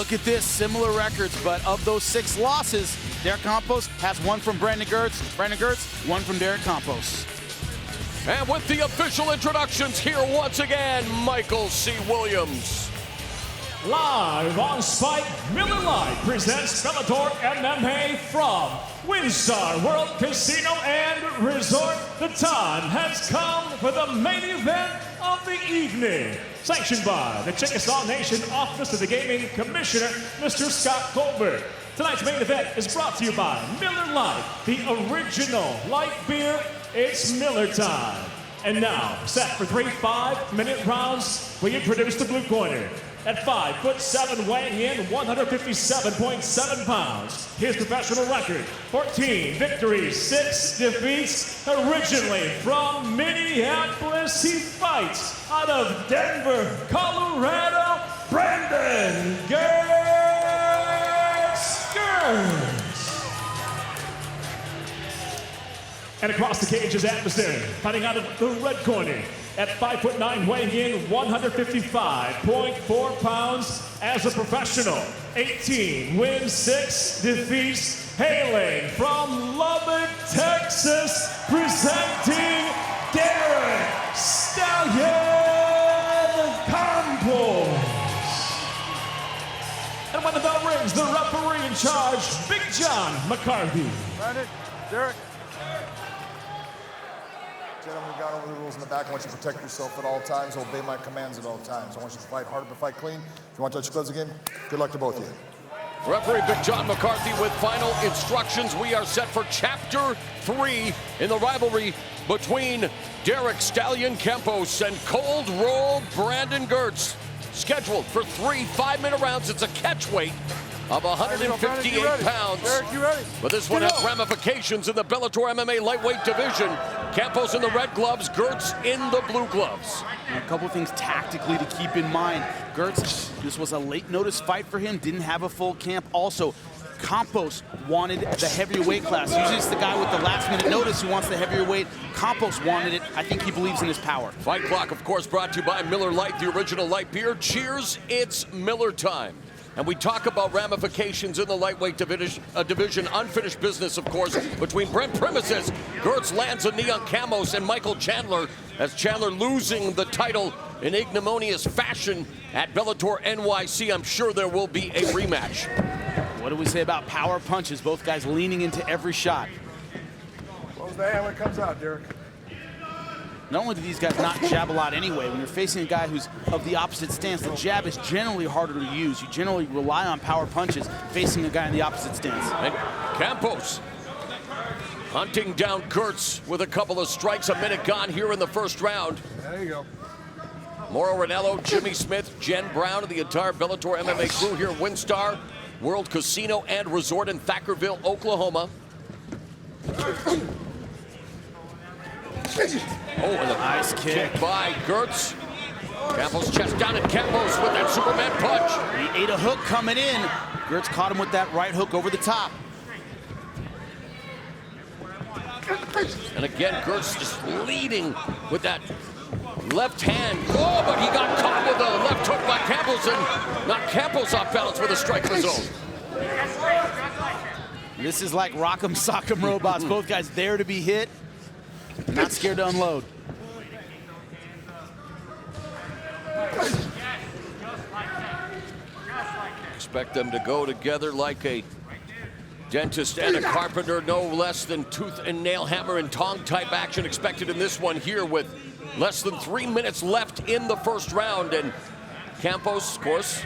look at this, similar records, but of those 6 losses, Derek Campos has 1 from Brandon Girtz, 1 from Derek Campos. And with the official introductions, here once again, Michael C. Williams. Live on Spike, Miller Lite presents Bellator MMA from WinStar World Casino and Resort. The time has come for the main event of the evening. Sanctioned by the Chickasaw Nation Office of the Gaming Commissioner, Mr. Scott Goldberg. Tonight's main event is brought to you by Miller Lite, the original light beer. It's Miller time. And now, set for 3 5-minute rounds, we introduce the blue corner. At 5'7", weighing in 157.7 pounds. His professional record, 14 victories, 6 defeats. Originally from Minneapolis, he fights out of Denver, Colorado, Brandon Girtz. And across the cage is adversary, fighting out of the red corner. At 5'9", weighing in 155.4 pounds as a professional. 18 wins, 6 defeats. Hailing from Lubbock, Texas, presenting Derek Stallion Campos. And when the bell rings, the referee in charge, Big John McCarthy. Brandon, Derek. Gentlemen, we've gone over the rules in the back. I want you to protect yourself at all times, obey my commands at all times. I want you to fight hard but fight clean. If you want to touch your gloves again, good luck to both of you. Referee Big John McCarthy with final instructions. We are set for Chapter 3 in the rivalry between Derek Stallion Campos and Cold Roll Brandon Girtz. Scheduled for 3 5-minute rounds. It's a catch weight of 158 pounds. Derek, you ready? But this one has ramifications in the Bellator MMA lightweight division. Campos in the red gloves, Girtz in the blue gloves. A couple of things tactically to keep in mind. Girtz, this was a late notice fight for him, didn't have a full camp. Also, Campos wanted the heavier weight class. Usually it's the guy with the last minute notice who wants the heavier weight. Campos wanted it. I think he believes in his power. Fight Clock, of course, brought to you by Miller Lite, the original light beer. Cheers, it's Miller time. And we talk about ramifications in the lightweight division, unfinished business, of course, between Brent Premises. Girtz lands a knee on Campos and Michael Chandler, as Chandler losing the title in ignominious fashion at Bellator NYC. I'm sure there will be a rematch. What do we say about power punches? Both guys leaning into every shot. Close the hand when it comes out, Derek. Not only do these guys not jab a lot anyway, when you're facing a guy who's of the opposite stance, the jab is generally harder to use. You generally rely on power punches facing a guy in the opposite stance. And Campos hunting down Girtz with a couple of strikes. A minute gone here in the first round. There you go. Mauro Ranallo, Jimmy Smith, Jen Brown, and the entire Bellator MMA crew here at WinStar World Casino and Resort in Thackerville, Oklahoma. Oh, and a nice kick by Girtz. Campos chest down, and Campos with that Superman punch. He ate a hook coming in. Girtz caught him with that right hook over the top. And again, Girtz just leading with that left hand. Oh, but he got caught with a left hook by Campos and knocked Campos off balance with a strike of his own. This is like Rock'em Sock'em Robots. Both guys there to be hit. Not scared to unload. Expect them to go together like a dentist and a carpenter, no less than tooth and nail, hammer and tong type action expected in this one here with less than 3 minutes left in the first round. And Campos, of course,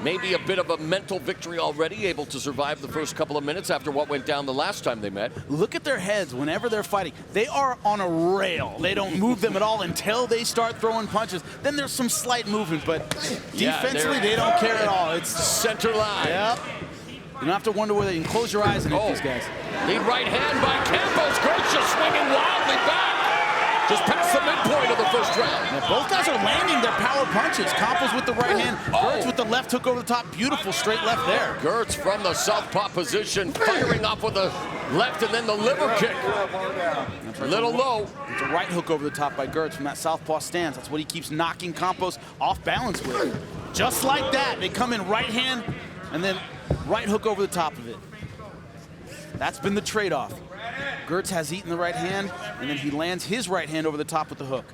maybe a bit of a mental victory already, able to survive the first couple of minutes after what went down the last time they met. Look at their heads whenever they're fighting. They are on a rail. They don't move them at all until they start throwing punches. Then there's some slight movement, but defensively, they don't care at all. It's center line. Yep. You don't have to wonder whether you can close your eyes and hit these guys. Lead right hand by Campos. Girtz just swinging wildly back. Just past the midpoint of the first round. Now, both guys are landing their power punches. Campos with the right hand, Girtz with the left hook over the top. Beautiful straight left there. Girtz from the southpaw position, firing off with the left and then the liver kick. A little low. It's a right hook over the top by Girtz from that southpaw stance. That's what he keeps knocking Campos off balance with. Just like that, they come in right hand, and then right hook over the top of it. That's been the trade-off. Girtz has eaten the right hand, and then he lands his right hand over the top with the hook.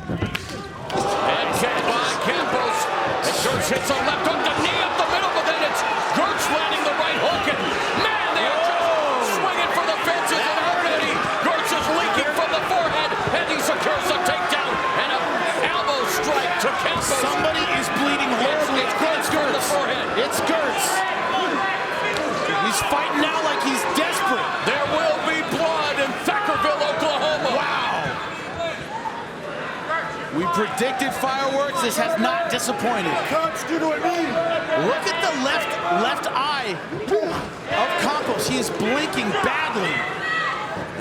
And checked by Campos. And Girtz hits a left hook to knee up the middle, but then it's Girtz landing the right hook. And man, they are just swinging for the fences and already Girtz is leaking from the forehead, and he secures a takedown and an elbow strike to Campos. Somebody is bleeding horribly. It's Girtz from the forehead. It's Girtz. He's fighting now like he's desperate. There will be blood in Thackerville, Oklahoma. Wow. We predicted fireworks. This has not disappointed. Look at the left eye of Campos. He is blinking badly.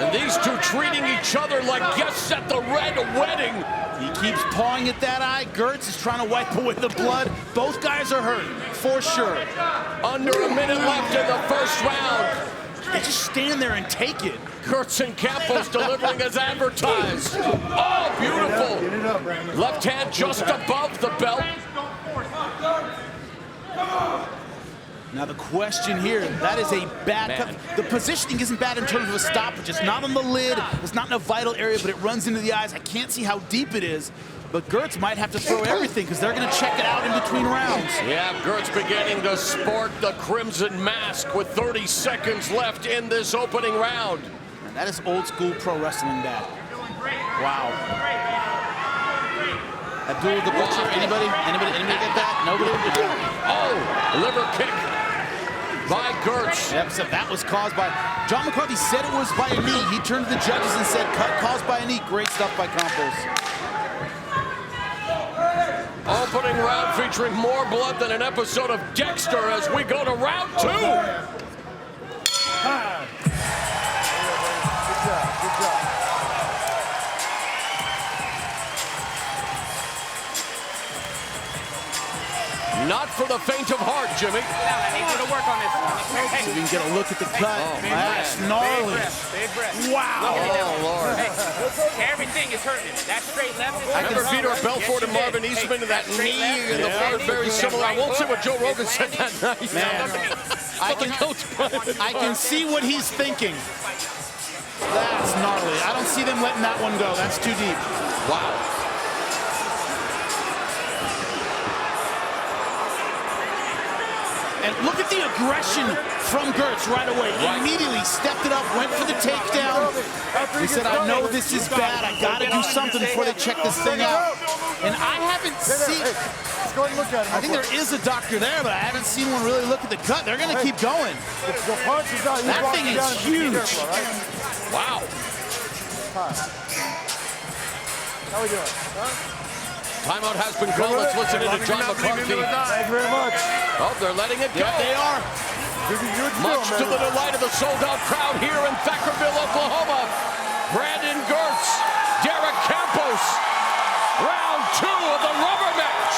And these two treating each other like guests at the red wedding. He keeps pawing at that eye. Girtz is trying to wipe away the blood. Both guys are hurt, for sure. Under a minute left in the first round. They just stand there and take it. Girtz and Campos delivering as advertised. Oh, beautiful. Left hand just above the belt. Now the question here, that is a bad cut. The positioning isn't bad in terms of a stoppage. It's not on the lid, it's not in a vital area, but it runs into the eyes. I can't see how deep it is, but Girtz might have to throw everything because they're going to check it out in between rounds. Yeah, Girtz beginning to sport the crimson mask with 30 seconds left in this opening round. And that is old school pro wrestling bad. Wow. Abdul the Butcher, anybody get that? Nobody? Oh, liver kick by Girtz. Yep, so that was caused by, John McCarthy said it was by a knee. He turned to the judges and said, cut caused by a knee. Great stuff by Campos. Opening round featuring more blood than an episode of Dexter as we go to round 2. Good job. Not for the faint of heart, Jimmy. I need you to work on this. So we can get a look at the cut. Oh, That's man. gnarly. Big breath. Wow. Oh, Lord. Hey, everything is hurting. That straight left is Remember Peter Belfort and Marvin Eastman to that knee in the front, very similar. I won't say what Joe Rogan said that night. Man, I can see what he's thinking. That's gnarly. I don't see them letting that one go. That's too deep. Wow. And look at the aggression from Girtz right away. He immediately stepped it up, went for the takedown. He said, I know this is bad. I got to do something before they check this thing out. And I haven't seen... Let's go and look at it. I think there is a doctor there, but I haven't seen one really look at the cut. They're going to keep going. The punch is not, That thing is huge. Wow. How we doing? Timeout has been called. Let's listen to John McCarthy. Thank you very much. Oh, they're letting it go. Yeah, they are. Much to the delight of the sold-out crowd here in Thackerville, Oklahoma. Brandon Girtz, Derek Campos. Round 2 of the rubber match.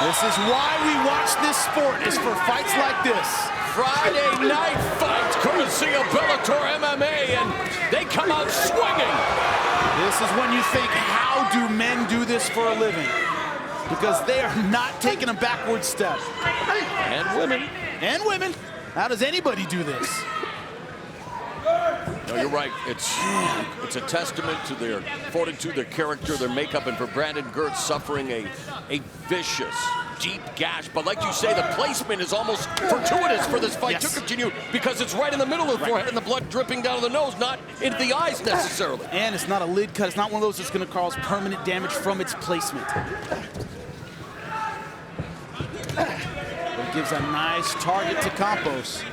This is why we watch this sport, is for fights like this. Friday night fight, courtesy of Bellator MMA, and they come out swinging. This is when you think, how do men do this for a living? Because they are not taking a backward step. And women. And women. How does anybody do this? No, you're right. It's a testament to their fortitude, their character, their makeup, and for Brandon Girtz suffering a vicious, deep gash. But like you say, the placement is almost fortuitous for this fight to continue because it's right in the middle of the forehead and the blood dripping down the nose, not into the eyes necessarily. And it's not a lid cut. It's not one of those that's going to cause permanent damage from its placement. But it gives a nice target to Campos.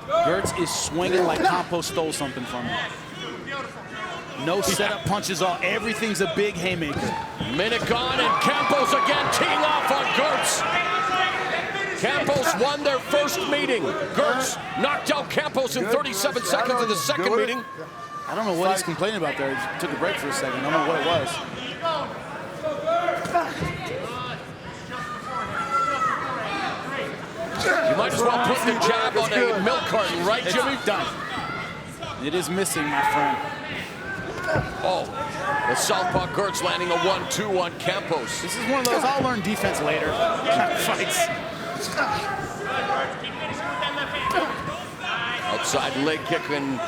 Girtz is swinging like Campos stole something from him. No setup punches, everything's a big haymaker. Minute gone, and Campos again teeing off on Girtz. Campos won their first meeting. Girtz knocked out Campos in 37 seconds in the second meeting. I don't know what he's complaining about there. He took a break for a second. I don't know what it was. You might as well put the jab on a milk carton, right, Jimmy? Done. It is missing, my friend. Oh, the southpaw Girtz landing a 1-2 on Campos. This is one of those I'll learn defense later kind of fights. Outside leg kick and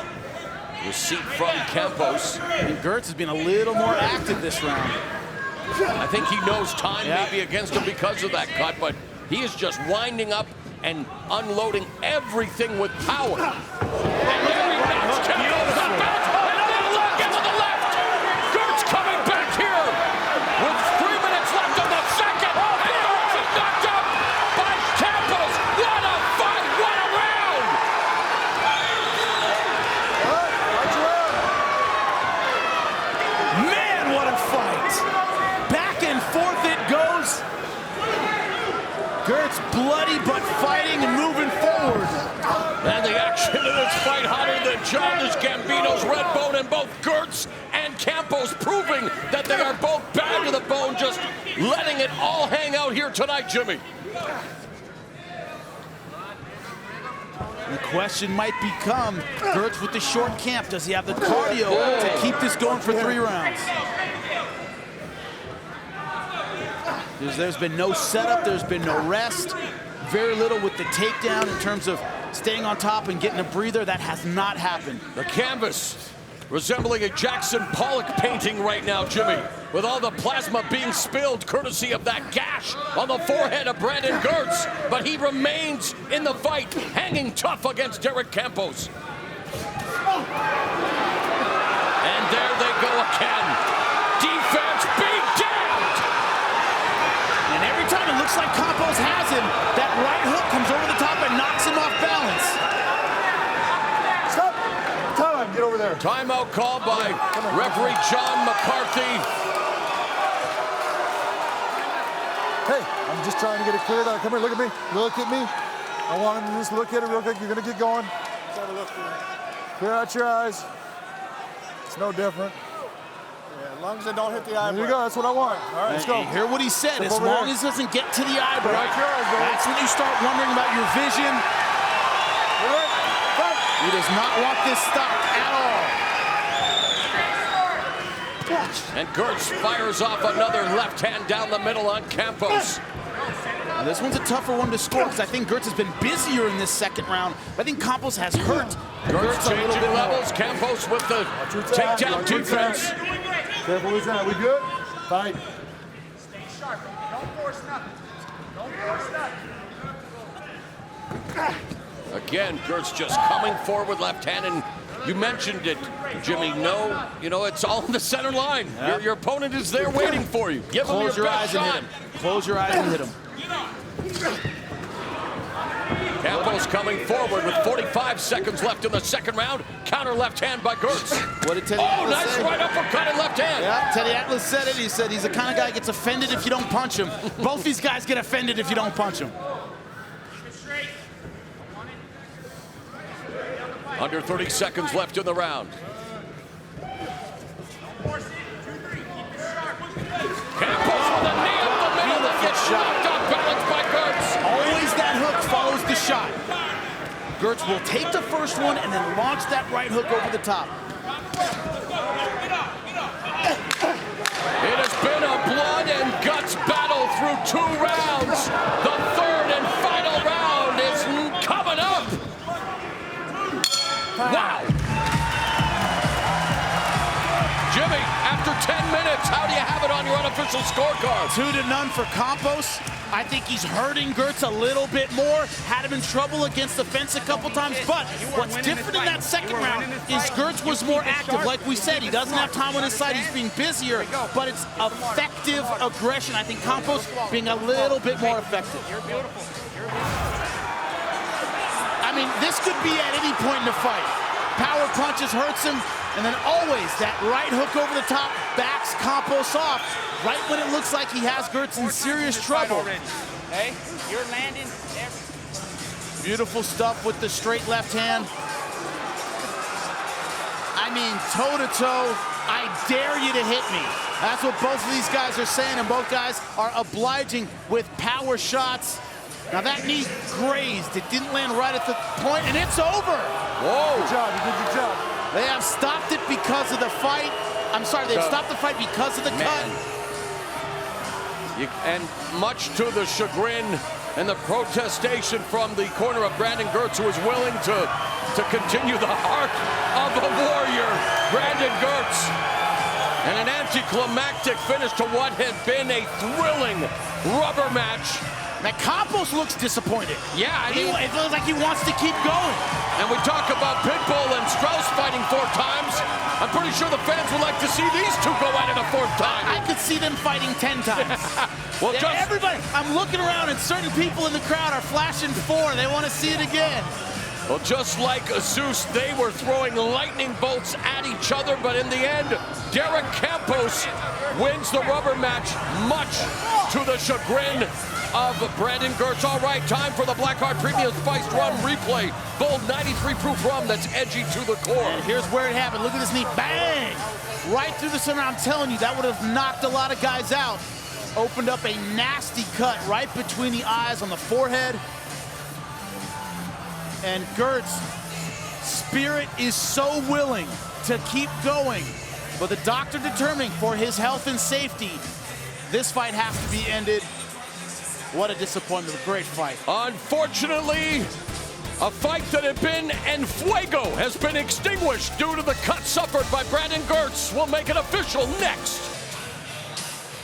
receipt from Campos. And Girtz has been a little more active this round. I think he knows time may be against him because of that cut, but he is just winding up and unloading everything with power. And there he knocks Campos back. Another leg into the left. Girtz coming back here with 3 minutes left on the second. And Girtz is knocked out by Campos. What a fight! What a round! Man, what a fight! Back and forth it goes. Girtz bloody but fighting and moving forward. And the action in this fight hotter than Childish Gambino's red bone, and both Girtz and Campos proving that they are both bad to the bone, just letting it all hang out here tonight, Jimmy. The question might become, Girtz with the short camp, does he have the cardio to keep this going for 3 rounds? There's been no setup, there's been no rest, very little with the takedown in terms of staying on top and getting a breather. That has not happened. The canvas resembling a Jackson Pollock painting right now, Jimmy, with all the plasma being spilled courtesy of that gash on the forehead of Brandon Girtz. But he remains in the fight, hanging tough against Derek Campos. And there they go again. Defense being damned. And every time it looks like Campos has him, that right hook comes over the top and knocks him off balance. Stop. Time. Get over there. Timeout called by referee John McCarthy. Hey, I'm just trying to get it cleared out. Come here, look at me. Look at me. I want him to just look at it real quick. You're gonna get going. Let's have a look through. Clear out your eyes. It's no different. Yeah, as long as they don't hit the eyebrow. There you go. That's what I want. All right, let's go. You hear what he said, Step as over long here. as it doesn't get to the eyebrow, Clear out your eyes, baby. that's when you start wondering about your vision. All right, fight. He does not want this stopped at all. And Girtz fires off another left hand down the middle on Campos. Now, this one's a tougher one to score because I think Girtz has been busier in this second round. I think Campos has hurt Girtz a little changing bit levels. more. Campos with the takedown defense. Careful with that. We good? Fight. Stay sharp. Don't force nothing. Don't force nothing. Again, Girtz just coming forward left hand, and you mentioned it, Jimmy. No, you know, it's all in the center line. Yep. Your opponent is there waiting for you. Give him Close your best eyes and hit shot. him. Close your eyes and hit him. Campos coming forward with 45 seconds left in the second round. Counter left hand by Girtz. What did Teddy Oh, Atlas nice say? right uppercut and left hand. Yeah, Teddy Atlas said it. He said he's the kind of guy that gets offended if you don't punch him. Both these guys get offended if you don't punch him. Under 30 seconds left in the round. Campos with a knee up the middle that gets knocked off balance by Girtz. Always that hook follows the shot. Girtz will take the first one and then launch that right hook over the top. It has been a blood and guts battle through 2 rounds. The third and final round is coming up. Wow. Jimmy, after 10 minutes, how do you have it on your unofficial scorecard? 2-0 for Campos. I think he's hurting Girtz a little bit more. Had him in trouble against the fence a couple times. But what's different in that second round is Girtz was more active. Like we said, he doesn't have time on his side. He's being busier, but it's effective aggression. I think Campos being a little bit more effective. I mean, this could be at any point in the fight. Power punches hurts him, and then always that right hook over the top backs Campos off right when it looks like he has Girtz in serious trouble. Hey, you're landing everything. Beautiful stuff with the straight left hand. I mean, toe-to-toe, I dare you to hit me. That's what both of these guys are saying, and both guys are obliging with power shots. Now that knee grazed. It didn't land right at the point, and it's over. Whoa. Good job. You did your job. They have stopped it because of the fight. I'm sorry, they've stopped the fight because of the cut. And much to the chagrin and the protestation from the corner of Brandon Girtz, who is willing to continue the arc of a warrior, Brandon Girtz. And an anticlimactic finish to what had been a thrilling rubber match. Now, Campos looks disappointed. Yeah, I mean, it feels like he wants to keep going. And we talk about Pitbull and Strauss fighting 4 times. I'm pretty sure the fans would like to see these two go at it a 4th time. I could see them fighting 10 times. Well, yeah, everybody, I'm looking around and certain people in the crowd are flashing 4. They want to see it again. Well, just like Zeus, they were throwing lightning bolts at each other, but in the end, Derek Campos wins the rubber match, much to the chagrin of Brandon Girtz. All right, time for the Blackheart Premium Spiced Rum replay. Bold 93 proof rum that's edgy to the core. And here's where it happened. Look at this knee, bang! Right through the center. I'm telling you, that would have knocked a lot of guys out. Opened up a nasty cut right between the eyes on the forehead. And Girtz, spirit is so willing to keep going, but the doctor determining for his health and safety, this fight has to be ended. What a disappointment, a great fight. Unfortunately, a fight that had been en fuego has been extinguished due to the cut suffered by Brandon Girtz. We'll make it official next.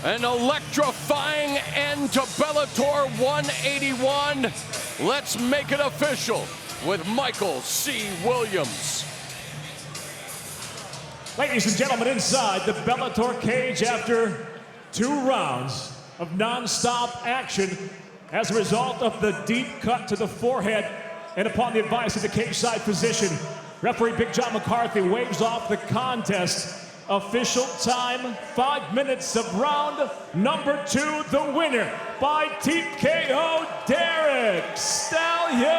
An electrifying end to Bellator 181. Let's make it official with Michael C. Williams. Ladies and gentlemen, inside the Bellator cage after 2 rounds of non-stop action as a result of the deep cut to the forehead and upon the advice of the cage-side physician, referee Big John McCarthy waves off the contest. Official time, 5 minutes of round number 2. The winner by TKO, Derek Stallion.